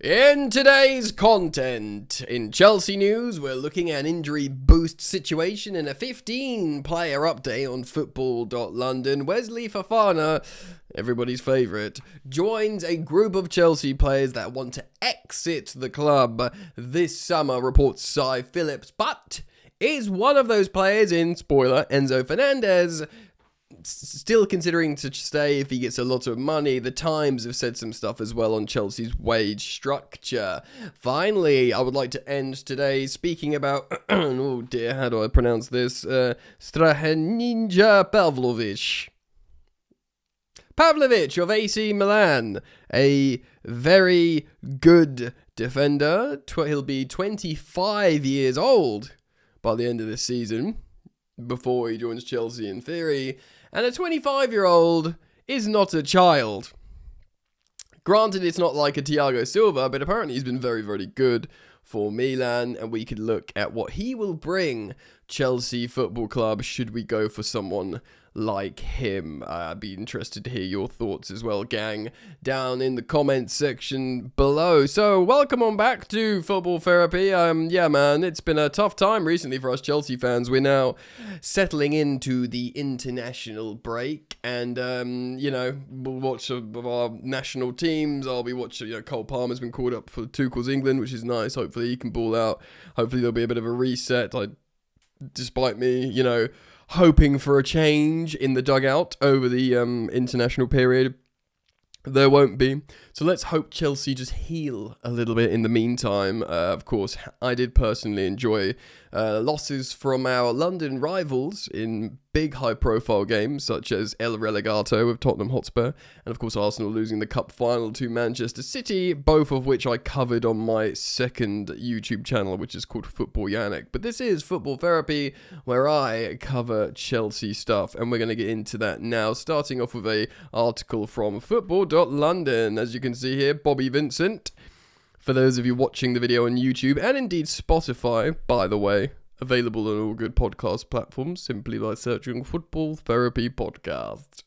In today's content, in Chelsea news, we're looking at an injury boost situation in a 15-player update on football.london. Wesley Fofana, everybody's favourite, joins a group of Chelsea players that want to exit the club this summer, reports Cy Phillips, but is one of those players in, spoiler, Enzo Fernandez, still considering to stay if he gets a lot of money. The Times have said some stuff as well on Chelsea's wage structure. Finally, I would like to end today speaking about, oh dear, how do I pronounce this? Strahinja Pavlovich. Pavlovich of AC Milan, a very good defender. He'll be 25 years old by the end of this season, before he joins Chelsea in theory. And a 25-year-old is not a child. Granted, it's not like a Thiago Silva, but apparently he's been very, very good for Milan, and we could look at what he will bring Chelsea Football Club should we go for someone like him. I'd be interested to hear your thoughts as well, gang, down in the comments section below. So welcome on back to Football Therapy. Yeah, man, it's been a tough time recently for us Chelsea fans. We're now settling into the international break, and we'll watch our national teams. I'll be watching. Cole Palmer's been called up for Tuchel's England, which is nice. Hopefully he can ball out. Hopefully there'll be a bit of a reset. Despite me, hoping for a change in the dugout over the international period, there won't be. So let's hope Chelsea just heal a little bit in the meantime. Of course, I did personally enjoy losses from our London rivals in big high-profile games, such as El Relegato with Tottenham Hotspur, and of course Arsenal losing the cup final to Manchester City, both of which I covered on my second YouTube channel, which is called Football Yannick. But this is Football Therapy, where I cover Chelsea stuff, and we're going to get into that now, starting off with a article from football.london. As you can see here, Bobby Vincent, for those of you watching the video on YouTube, and indeed Spotify, by the way, available on all good podcast platforms, simply by searching Football Therapy Podcast.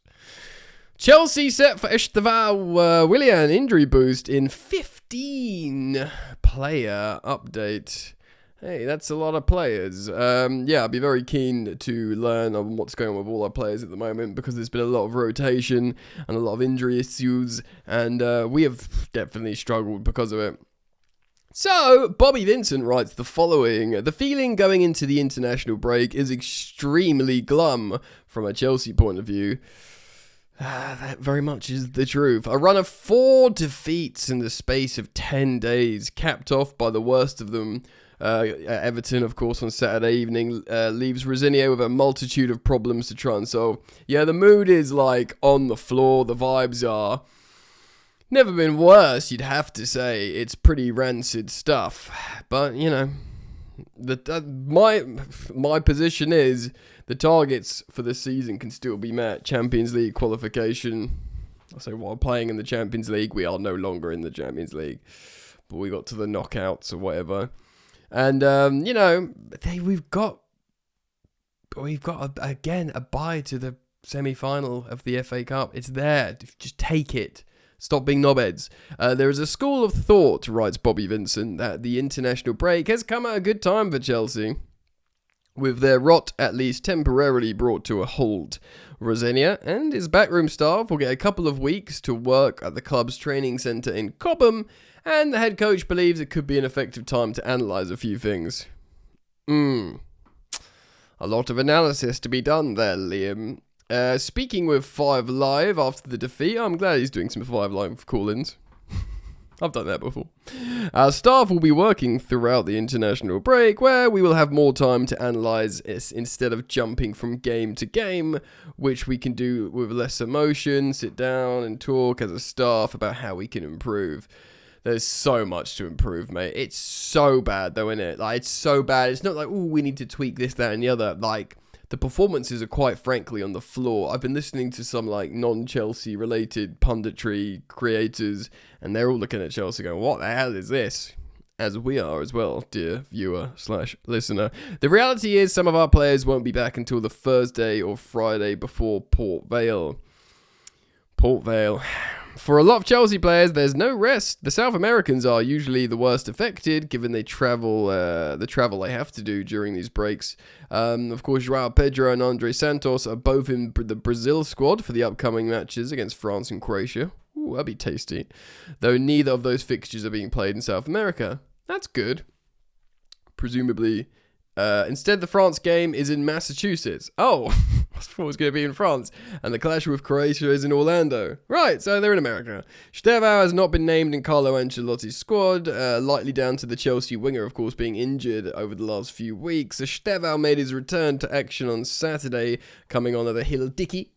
Chelsea set for Estevan Willian injury boost in 15-player update. Hey, that's a lot of players. I'd be very keen to learn on what's going on with all our players at the moment, because there's been a lot of rotation and a lot of injury issues, and we have definitely struggled because of it. So, Bobby Vincent writes the following: the feeling going into the international break is extremely glum from a Chelsea point of view. That very much is the truth. A run of 4 defeats in the space of 10 days, capped off by the worst of them. Everton, of course, on Saturday evening, leaves Rosenior with a multitude of problems to try and solve. Yeah, the mood is on the floor. The vibes are never been worse, you'd have to say. It's pretty rancid stuff. But, my position is the targets for this season can still be met. Champions League qualification. So while playing in the Champions League, we are no longer in the Champions League, but we got to the knockouts or whatever. And, we've got again, a bye to the semi-final of the FA Cup. It's there. Just take it. Stop being knobheads. There is a school of thought, writes Bobby Vincent, that the international break has come at a good time for Chelsea, with their rot at least temporarily brought to a halt. Rosenior and his backroom staff will get a couple of weeks to work at the club's training centre in Cobham, and the head coach believes it could be an effective time to analyse a few things. A lot of analysis to be done there, Liam. Speaking with 5 Live after the defeat, I'm glad he's doing some 5 Live call-ins. I've done that before. Our staff will be working throughout the international break, where we will have more time to analyse instead of jumping from game to game, which we can do with less emotion, sit down and talk as a staff about how we can improve. There's so much to improve, mate. It's so bad, though, isn't it? It's so bad. It's not we need to tweak this, that, and the other. The performances are quite frankly on the floor. I've been listening to some non-Chelsea related punditry creators, and they're all looking at Chelsea going, what the hell is this? As we are as well, dear viewer/listener. The reality is some of our players won't be back until the Thursday or Friday before Port Vale. For a lot of Chelsea players, there's no rest. The South Americans are usually the worst affected, given they travel the travel they have to do during these breaks. Of course, João Pedro and Andre Santos are both in the Brazil squad for the upcoming matches against France and Croatia. Ooh, that'd be tasty. Though neither of those fixtures are being played in South America. That's good. Presumably. Instead, the France game is in Massachusetts. Oh, I thought it was going to be in France. And the clash with Croatia is in Orlando. Right, so they're in America. Estevao has not been named in Carlo Ancelotti's squad, likely down to the Chelsea winger, of course, being injured over the last few weeks. Estevao made his return to action on Saturday, coming on at a Hill Dicky.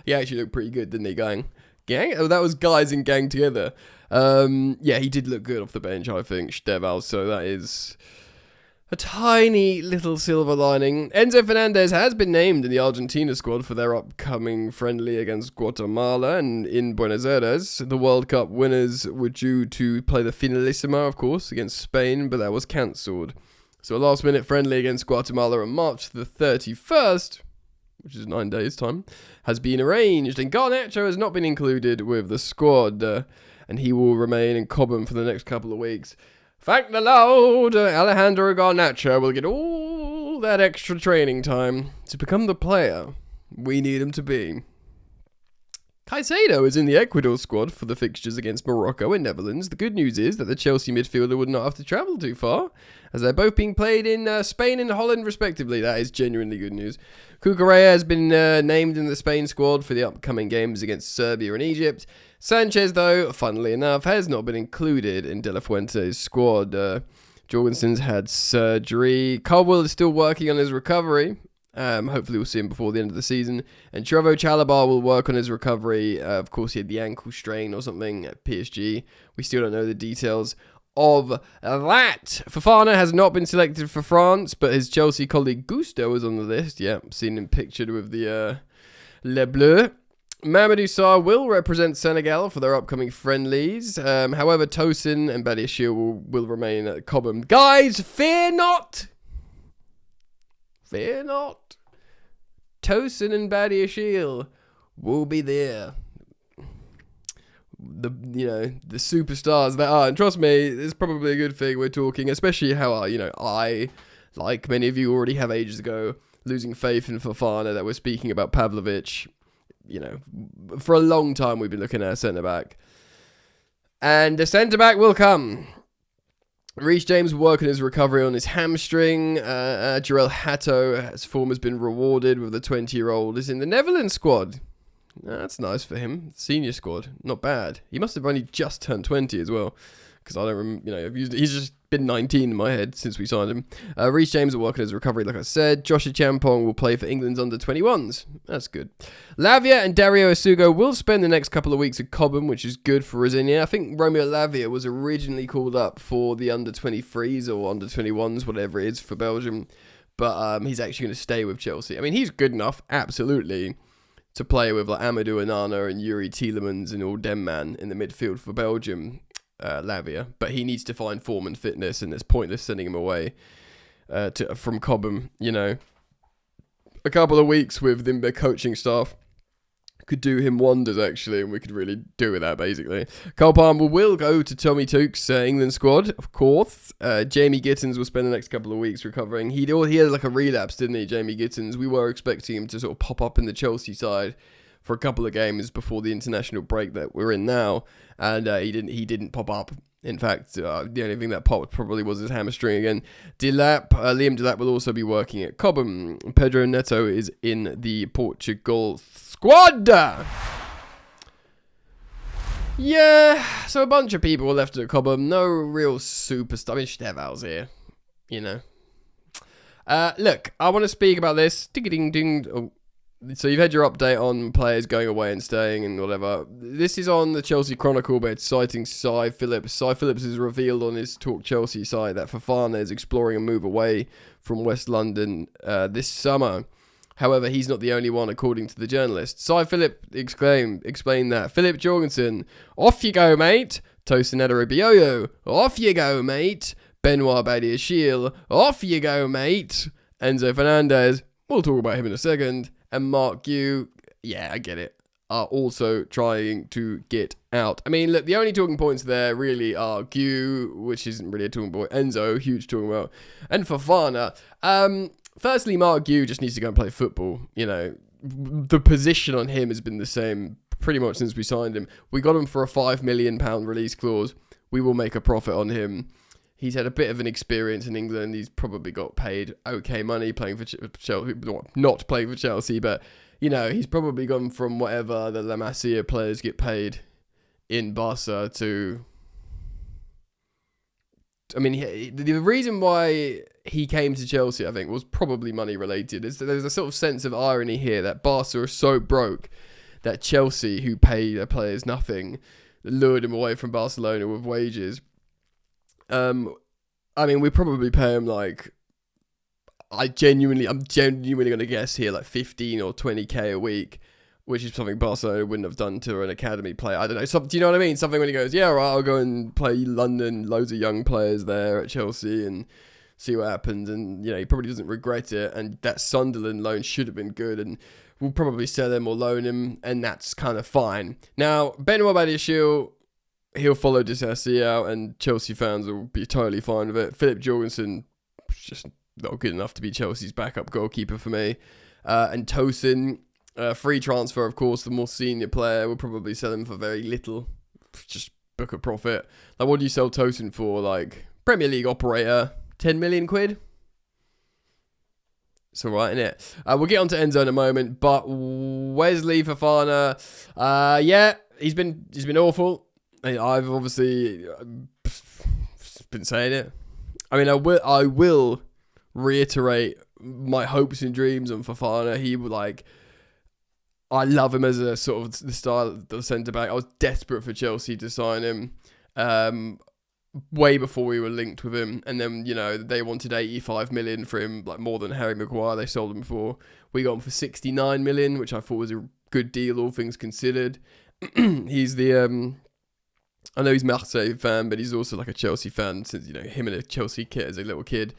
He actually looked pretty good, didn't he, gang? Oh, that was guys in gang together. Yeah, he did look good off the bench, I think, Estevao, so that is a tiny little silver lining. Enzo Fernandez has been named in the Argentina squad for their upcoming friendly against Guatemala and in Buenos Aires. The World Cup winners were due to play the Finalissima, of course, against Spain, but that was cancelled. So a last-minute friendly against Guatemala on March the 31st, which is 9 days' time, has been arranged, and Garnacho has not been included with the squad, and he will remain in Cobham for the next couple of weeks. Thank the Lord, Alejandro Garnacho will get all that extra training time to become the player we need him to be. Caicedo is in the Ecuador squad for the fixtures against Morocco and Netherlands. The good news is that the Chelsea midfielder would not have to travel too far, as they're both being played in Spain and Holland respectively. That is genuinely good news. Cucurella has been named in the Spain squad for the upcoming games against Serbia and Egypt. Sanchez, though, funnily enough, has not been included in De La Fuente's squad. Jorgensen's had surgery. Caldwell is still working on his recovery. Hopefully we'll see him before the end of the season. And Trevoh Chalobah will work on his recovery. Of course, he had the ankle strain or something at PSG. We still don't know the details of that. Fofana has not been selected for France, but his Chelsea colleague Gusto is on the list. Yeah, seen him pictured with the Les Bleus. Mamadou Sarr will represent Senegal for their upcoming friendlies. However, Tosin and Badiashile will remain at Cobham. Guys, fear not! Fear not. Tosin and Badiashile will be there. The superstars that are. And trust me, it's probably a good thing we're talking, especially how, I, like many of you already have ages ago, losing faith in Fofana, that we're speaking about Pavlovich. For a long time we've been looking at a centre-back. And the centre-back will come. Reece James will work on his recovery on his hamstring. Jarell Hatto, his form has been rewarded with the 20-year-old, is in the Netherlands squad. That's nice for him. Senior squad, not bad. He must have only just turned 20 as well, because I don't remember. He's just been 19 in my head since we signed him. Reece James will work on his recovery, like I said. Joshua Champong will play for England's under-21s. That's good. Lavia and Dario Asugo will spend the next couple of weeks at Cobham, which is good for Rosenior. I think Romeo Lavia was originally called up for the under-23s or under-21s, whatever it is, for Belgium. But he's actually going to stay with Chelsea. I mean, he's good enough, absolutely, to play with like Amadou Onana and Yuri Tielemans and all them man in the midfield for Belgium. Lavia, but he needs to find form and fitness, and it's pointless sending him away from Cobham. A couple of weeks with the coaching staff could do him wonders, actually, and we could really do with that, basically. Cole Palmer will go to Tommy Tuch's England squad, of course. Jamie Gittins will spend the next couple of weeks recovering. He had like a relapse, didn't he, Jamie Gittins? We were expecting him to sort of pop up in the Chelsea side for a couple of games before the international break that we're in now, and he didn't pop up. In fact, the only thing that popped probably was his hamstring again. Liam Delap will also be working at Cobham. Pedro Neto is in the Portugal squad. Yeah, so a bunch of people were left at Cobham. No real superstar. I mean, Stevao's here, Look, I want to speak about this. Ding-a-ding-ding. Oh. So you've had your update on players going away and staying and whatever. This is on the Chelsea Chronicle, but it's citing Cy Phillips. Cy Phillips has revealed on his Talk Chelsea site that Fofana is exploring a move away from West London this summer. However, he's not the only one, according to the journalist. Cy Phillips explained that. Philip Jorgensen, off you go, mate. Tosin Adarabioyo, off you go, mate. Benoit Badiashile, off you go, mate. Enzo Fernandez, we'll talk about him in a second. And Mark Yu, yeah, I get it. are also trying to get out. I mean, look, the only talking points there really are Gu, which isn't really a talking point, Enzo, huge talking about, and Fofana. Firstly, Mark Gu just needs to go and play football. You know, the position on him has been the same pretty much since we signed him. We got him for a £5 million release clause. We will make a profit on him. He's had a bit of an experience in England. He's probably got paid okay money playing for Chelsea, not playing for Chelsea, but you know, he's probably gone from whatever the La Masia players get paid in Barca to... I mean, the reason why he came to Chelsea, I think, was probably money related. There's a sort of sense of irony here that Barca are so broke that Chelsea, who pay their players nothing, lured him away from Barcelona with wages. I mean, we probably pay him like... I'm genuinely going to guess here like 15 or 20k a week, which is something Barcelona wouldn't have done to an academy player. I don't know. Do you know what I mean? Something when he goes, yeah, right, I'll go and play London, loads of young players there at Chelsea and see what happens. And, you know, he probably doesn't regret it. And that Sunderland loan should have been good. And we'll probably sell him or loan him. And that's kind of fine. Now, Benoit Badiashile, he'll follow Disassi out and Chelsea fans will be totally fine with it. Philip Jorgensen, just not good enough to be Chelsea's backup goalkeeper for me. And Tosin, free transfer, of course, the more senior player. We'll probably sell him for very little. Just book a profit. Like, what do you sell Tosin for? Like, Premier League operator, 10 million quid? It's alright, innit? We'll get on to Enzo in a moment, but Wesley Fofana, yeah, he's been awful. I've obviously been saying it. I mean, I will reiterate my hopes and dreams on Fofana. He would I love him as a sort of the style of the centre back. I was desperate for Chelsea to sign him way before we were linked with him, and then, you know, they wanted 85 million for him, like more than Harry Maguire. They sold him for. We got him for 69 million, which I thought was a good deal, all things considered. He's the I know he's Marseille fan, but he's also like a Chelsea fan since, you know, him in a Chelsea kit as a little kid.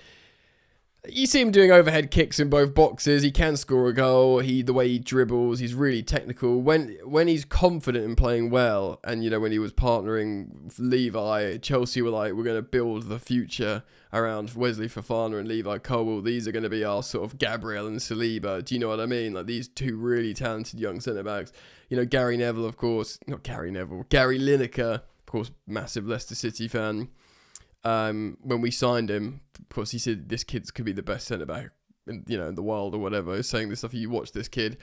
You see him doing overhead kicks in both boxes. He can score a goal. The way he dribbles, he's really technical. When he's confident in playing well, and, you know, when he was partnering with Levi, Chelsea were like, we're going to build the future around Wesley Fofana and Levi Colwill. These are going to be our sort of Gabriel and Saliba. Do you know what I mean? Like, these two really talented young centre-backs. You know, Gary Neville, of course. Not Gary Neville. Gary Lineker, of course, massive Leicester City fan. When we signed him, of course, he said this kid could be the best centre-back in the world or whatever. He's saying this stuff. You watch this kid.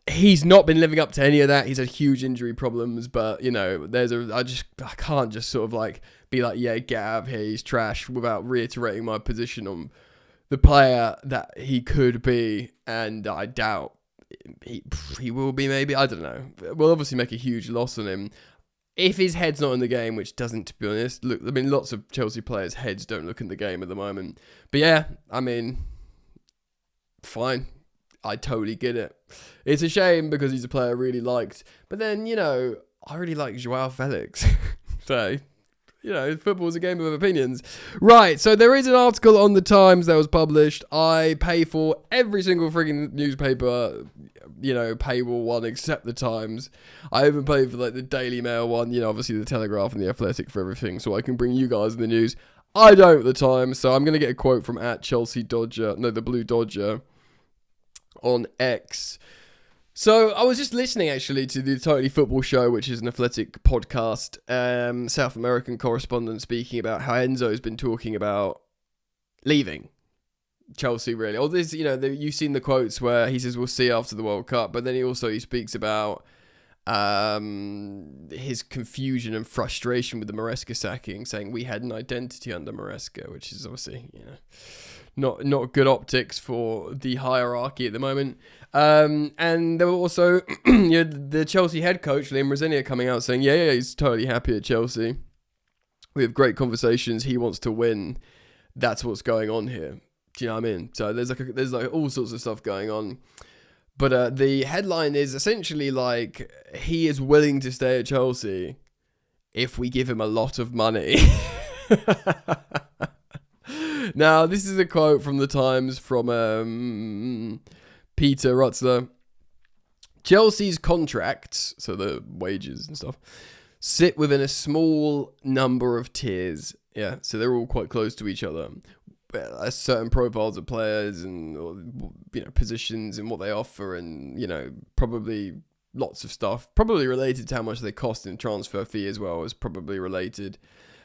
He's not been living up to any of that. He's had huge injury problems, but, you know, I can't just sort of like be like, yeah, get out of here, he's trash, without reiterating my position on the player that he could be, and I doubt he will be, maybe. I don't know. We'll obviously make a huge loss on him. If his head's not in the game, which doesn't, to be honest. Look, I mean, lots of Chelsea players' heads don't look in the game at the moment. But yeah, I mean, fine. I totally get it. It's a shame because he's a player I really liked. But then, you know, I really like Joao Felix. So, you know, football's a game of opinions. Right, so there is an article on The Times that was published. I pay for every single freaking newspaper, you know, paywall one except The Times. I even pay for like the Daily Mail one, you know, obviously the Telegraph and the Athletic for everything, so I can bring you guys the news. I don't at The Times, so I'm going to get a quote from the Blue Dodger on X. So I was just listening actually to the Totally Football Show, which is an Athletic podcast, South American correspondent speaking about how Enzo's been talking about leaving Chelsea, really. Or this, you know, you've seen the quotes where he says we'll see after the World Cup, but then he speaks about his confusion and frustration with the Maresca sacking, saying we had an identity under Maresca, which is obviously, you know, not good optics for the hierarchy at the moment. And there were also the Chelsea head coach, Liam Rosenior, coming out saying, yeah, he's totally happy at Chelsea. We have great conversations. He wants to win. That's what's going on here. Do you know what I mean? So there's all sorts of stuff going on. But the headline is essentially like, he is willing to stay at Chelsea if we give him a lot of money. Now, this is a quote from The Times from Peter Rutzler. Chelsea's contracts, so the wages and stuff, sit within a small number of tiers. Yeah, so they're all quite close to each other. Certain profiles of players and, positions and what they offer, and, probably lots of stuff. Probably related to how much they cost in transfer fee as well, is probably related.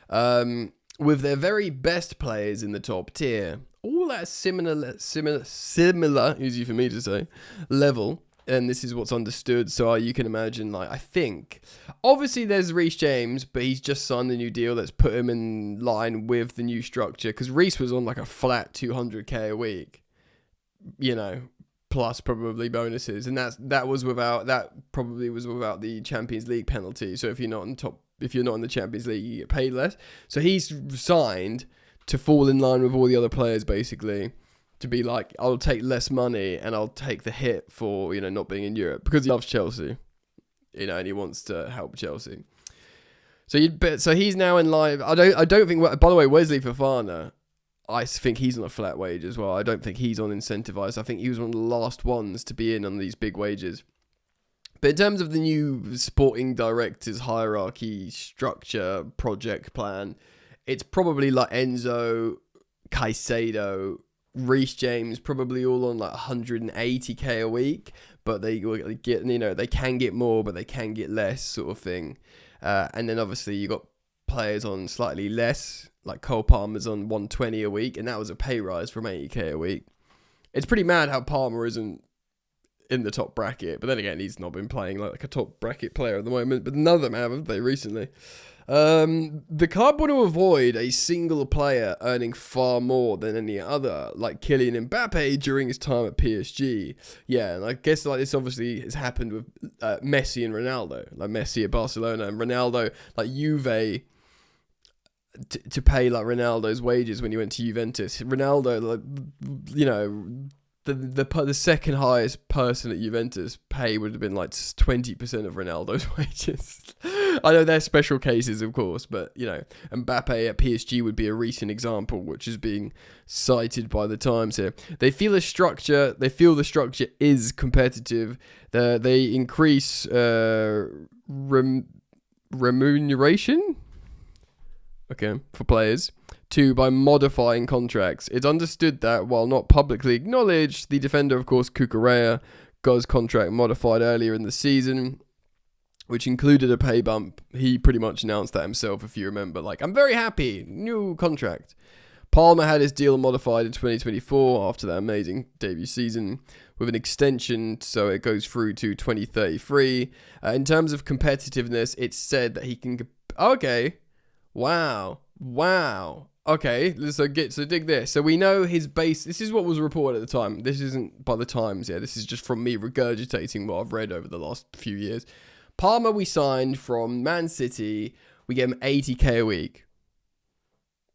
With their very best players in the top tier, all at similar, easy for me to say, level. And this is what's understood. So you can imagine, I think, obviously there's Reece James, but he's just signed the new deal. Let's put him in line with the new structure, because Reece was on a flat 200k a week, plus probably bonuses, and that probably was without the Champions League penalty. So if you're not in the Champions League, you get paid less. So he's signed to fall in line with all the other players, basically. To be I'll take less money and I'll take the hit for, not being in Europe, because he loves Chelsea, and he wants to help Chelsea. So he's now in line. I don't think, by the way, Wesley Fofana, I think he's on a flat wage as well. I don't think he's on incentivized. I think he was one of the last ones to be in on these big wages. But in terms of the new sporting director's hierarchy, structure, project plan, it's probably Enzo, Caicedo, Reece James, probably all on 180k a week, but they get, they can get more, but they can get less, sort of thing. And then obviously you got players on slightly less, like Cole Palmer's on 120 a week, and that was a pay rise from 80k a week. It's pretty mad how Palmer isn't in the top bracket, but then again, he's not been playing like a top bracket player at the moment, but none of them have they, recently? The club want to avoid a single player earning far more than any other, like Kylian Mbappe during his time at PSG. Yeah, and I guess this obviously has happened with Messi and Ronaldo, like Messi at Barcelona and Ronaldo, like Juve, to pay Ronaldo's wages when he went to Juventus. Ronaldo, the second highest person at Juventus pay would have been 20% of Ronaldo's wages. I know they're special cases, of course, but Mbappe at PSG would be a recent example, which is being cited by the Times here. They feel the structure is competitive. They increase remuneration, for players, by modifying contracts. It's understood that, while not publicly acknowledged, the defender, of course, Cucurella, got his contract modified earlier in the season, which included a pay bump. He pretty much announced that himself, if you remember. I'm very happy, new contract. Palmer had his deal modified in 2024 after that amazing debut season, with an extension, so it goes through to 2033. In terms of competitiveness, it's said that he can... Okay. Wow. Okay, so dig this. So we know his base. This is what was reported at the time. This isn't by the Times. Yeah, this is just from me regurgitating what I've read over the last few years. Palmer, we signed from Man City. We gave him 80k a week.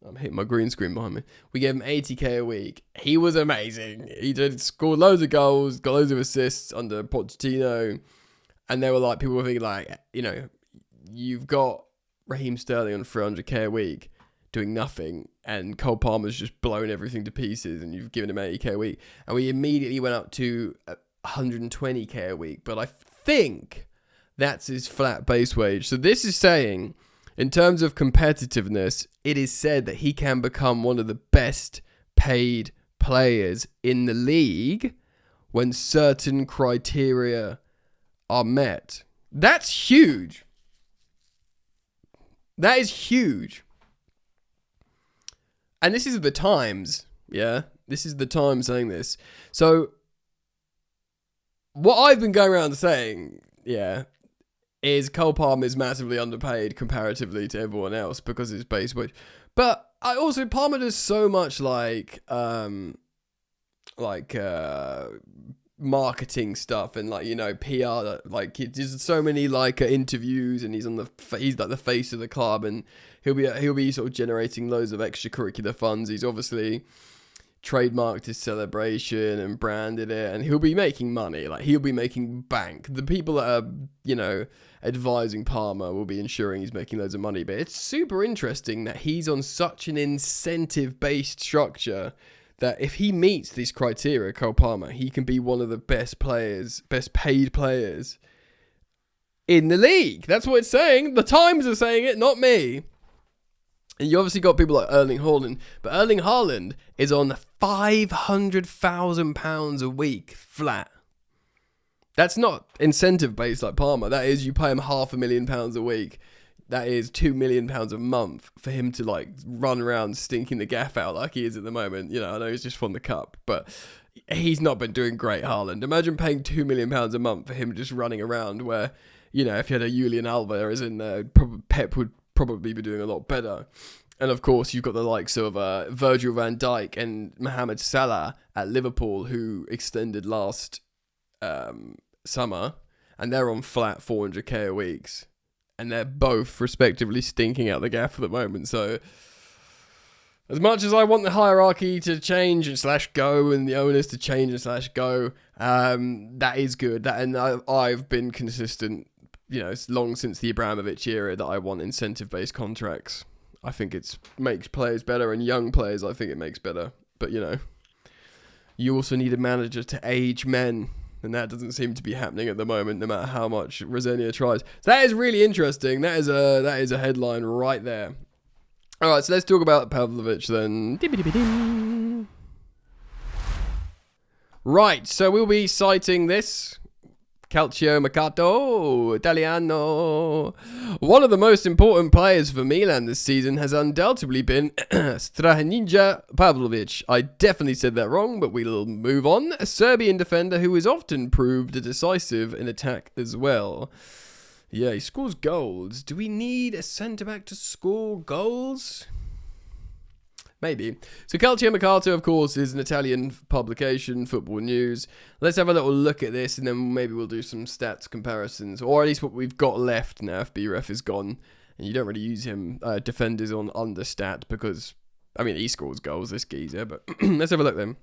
I'm hitting my green screen behind me. We gave him 80k a week. He was amazing. He scored loads of goals, got loads of assists under Pochettino, and they were people were thinking you've got Raheem Sterling on 300k a week doing nothing, and Cole Palmer's just blown everything to pieces, and you've given him 80k a week. And we immediately went up to 120k a week, but I think that's his flat base wage. So this is saying, in terms of competitiveness, it is said that he can become one of the best paid players in the league when certain criteria are met. That's huge. That is huge. And this is the Times, yeah? This is the Times saying this. So, what I've been going around saying, yeah, is Cole Palmer is massively underpaid comparatively to everyone else because of his base wage. But Palmer does so much marketing stuff and PR, he does so many interviews, and he's the face of the club, and he'll be sort of generating loads of extracurricular funds. He's obviously trademarked his celebration and branded it, and he'll be making money. He'll be making bank. The people that are advising Palmer will be ensuring he's making loads of money. But it's super interesting that he's on such an incentive based structure that if he meets these criteria, Cole Palmer, he can be one of the best paid players in the league. That's what it's saying. The Times are saying it, not me. And you obviously got people like Erling Haaland, but Erling Haaland is on £500,000 a week flat. That's not incentive based like Palmer. That is, you pay him £500,000 a week. That is £2 million a month for him to like run around stinking the gaff out like he is at the moment. You know, I know he's just won the cup, but he's not been doing great, Haaland. Imagine paying £2 million a month for him just running around where, you know, if you had a Julian Alvarez in there, Pep would probably be doing a lot better. And of course, you've got the likes of Virgil van Dijk and Mohamed Salah at Liverpool, who extended last summer, and they're on flat 400k a week. And they're both respectively stinking out the gaff at the moment. So as much as I want the hierarchy to change and /go and the owners to change and /go, that is good. And I've been consistent, you know, it's long since the Abramovich era that I want incentive-based contracts. I think it makes players better, and young players I think it makes better. But, you know, you also need a manager to age men. And that doesn't seem to be happening at the moment, no matter how much Rosenior tries. So that is really interesting. That is a headline right there. All right, so let's talk about Pavlovich then. Right, so we'll be citing this. Calcio Mercato Italiano. One of the most important players for Milan this season has undoubtedly been Strahinja Pavlović. I definitely said that wrong, but we'll move on. A Serbian defender who has often proved decisive in attack as well. Yeah, he scores goals. Do we need a centre-back to score goals? Maybe. So Calcio Mercato, of course, is an Italian publication, football news. Let's have a little look at this, and then maybe we'll do some stats comparisons, or at least what we've got left now if BREF is gone. And you don't really use him, defenders on understat, because, I mean, he scores goals, this geezer, but let's have a look then.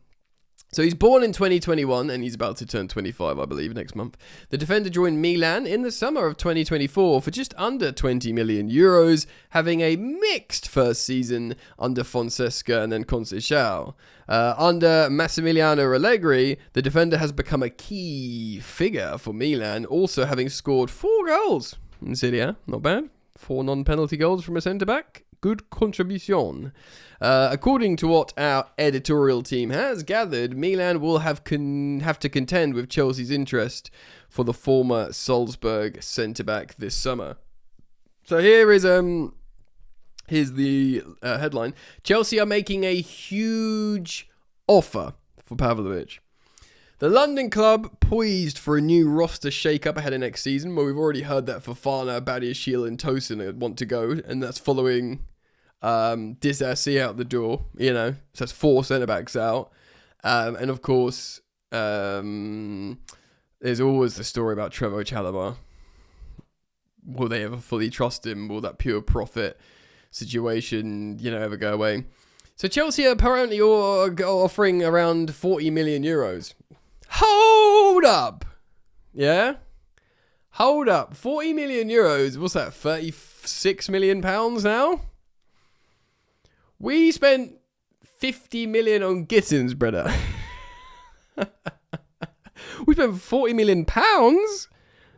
So he's born in 2021, and he's about to turn 25, I believe, next month. The defender joined Milan in the summer of 2024 for just under 20 million euros, having a mixed first season under Fonseca and then Conceição. Under Massimiliano Allegri, the defender has become a key figure for Milan, also having scored 4 goals in Serie A. Not bad. 4 non-penalty goals from a centre-back. Good contribution. According to what our editorial team has gathered, Milan will have to contend with Chelsea's interest for the former Salzburg centre-back this summer. So here's the headline. Chelsea are making a huge offer for Pavlovich. The London club poised for a new roster shake-up ahead of next season. Well, we've already heard that Fofana, Badiashile and Tosin want to go, and that's following Disasi out the door, you know. So that's 4 centre-backs out. And of course, there's always the story about Trevoh Chalobah. Will they ever fully trust him? Will that pure profit situation, you know, ever go away? So Chelsea are apparently offering around 40 million euros. Hold up! Yeah? Hold up. 40 million euros. What's that? 36 million pounds now? We spent 50 million on Gittins, brother. We spent 40 million pounds?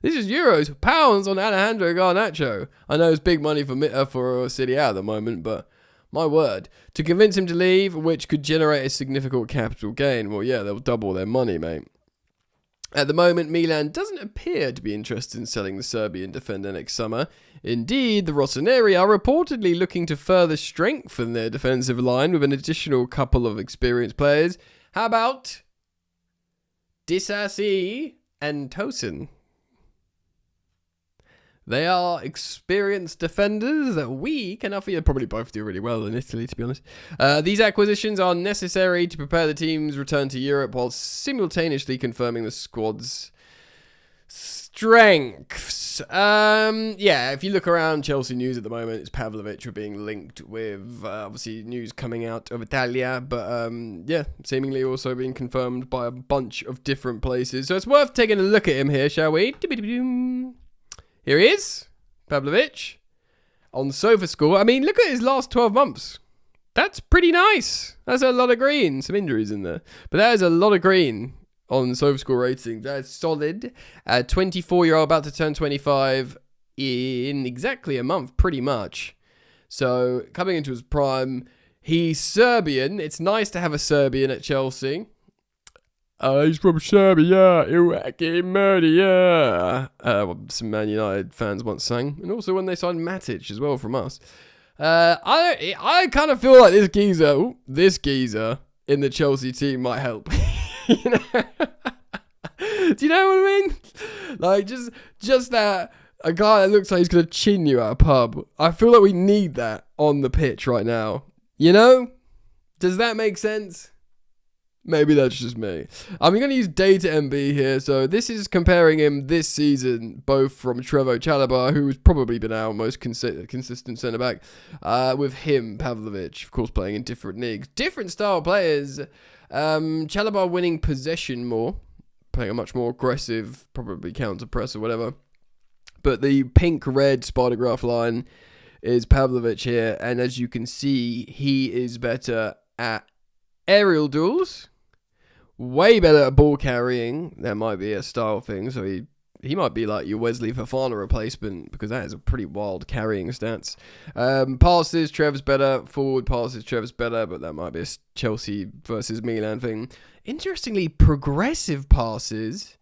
This is euros. Pounds on Alejandro Garnacho. I know it's big money for Serie A at the moment, but my word. To convince him to leave, which could generate a significant capital gain. Well, yeah, they'll double their money, mate. At the moment, Milan doesn't appear to be interested in selling the Serbian defender next summer. Indeed, the Rossoneri are reportedly looking to further strengthen their defensive line with an additional couple of experienced players. How about Disasi and Tosin? They are experienced defenders that we can offer. You probably both do really well in Italy, to be honest. These acquisitions are necessary to prepare the team's return to Europe while simultaneously confirming the squad's strengths. Yeah, if you look around Chelsea news at the moment, it's Pavlovich being linked with, obviously, news coming out of Italia. But, yeah, seemingly also being confirmed by a bunch of different places. So it's worth taking a look at him here, shall we? Here he is, Pavlovich, on SofaScore. I mean, look at his last 12 months. That's pretty nice. That's a lot of green. Some injuries in there. But that is a lot of green on SofaScore rating. That's solid. 24-year-old about to turn 25 in exactly a month, pretty much. So coming into his prime, he's Serbian. It's nice to have a Serbian at Chelsea. He's from Serbia, Iraqi murder. Some Man United fans once sang, and also when they signed Matic as well from us. I kind of feel like this geezer in the Chelsea team might help. You know? Do you know what I mean? Like just that a guy that looks like he's gonna chin you at a pub. I feel like we need that on the pitch right now. You know? Does that make sense? Maybe that's just me. I'm going to use Data MB here. So this is comparing him this season, both from Trevoh Chalobah, who's probably been our most consistent centre-back, with him, Pavlovich, of course, playing in different leagues. Different style players. Chalobah winning possession more, playing a much more aggressive, probably counter-press or whatever. But the pink-red spider graph line is Pavlovich here. And as you can see, he is better at aerial duels, way better at ball carrying. That might be a style thing, so he might be like your Wesley Fofana replacement, because that is a pretty wild carrying stats. Passes, Trev's better. Forward passes, Trev's better, but that might be a Chelsea versus Milan thing. Interestingly, progressive passes,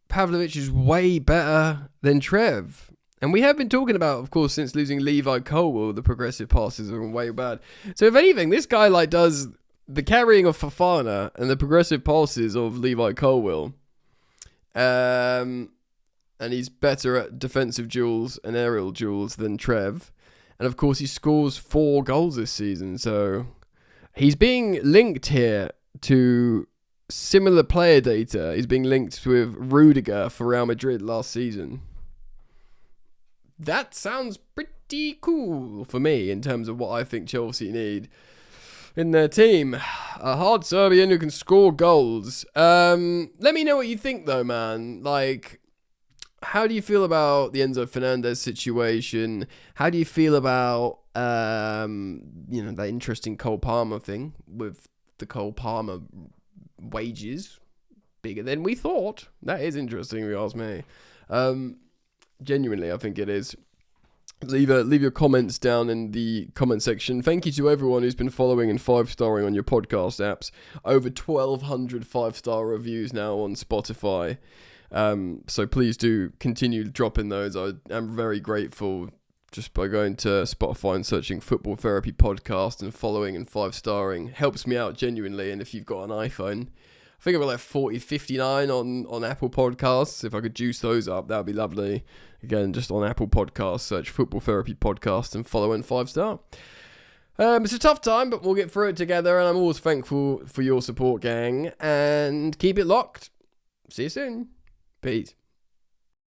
Pavlovich is way better than Trev. And we have been talking about, of course, since losing Levi Colwill, the progressive passes are way bad. So if anything, this guy does the carrying of Fofana and the progressive passes of Levi Colwill. And he's better at defensive duels and aerial duels than Trev. And of course, he scores 4 goals this season. So he's being linked here to similar player data. He's being linked with Rudiger for Real Madrid last season. That sounds pretty cool for me in terms of what I think Chelsea need in their team. A hard Serbian who can score goals. Let me know what you think though, man. Like, how do you feel about the Enzo Fernandez situation? How do you feel about, that interesting Cole Palmer thing with the Cole Palmer wages bigger than we thought? That is interesting if you ask me. Genuinely, I think it is. Leave your comments down in the comment section. Thank you to everyone who's been following and 5-starring on your podcast apps. Over 1,200 5-star reviews now on Spotify. So please do continue dropping those. I am very grateful just by going to Spotify and searching Football Therapy Podcast and following and 5-starring. Helps me out genuinely. And if you've got an iPhone, I think I've got 59 on Apple Podcasts. If I could juice those up, that would be lovely. Again, just on Apple Podcasts, search Football Therapy Podcast and follow and 5-star. It's a tough time, but we'll get through it together, and I'm always thankful for your support, gang. And keep it locked. See you soon. Peace.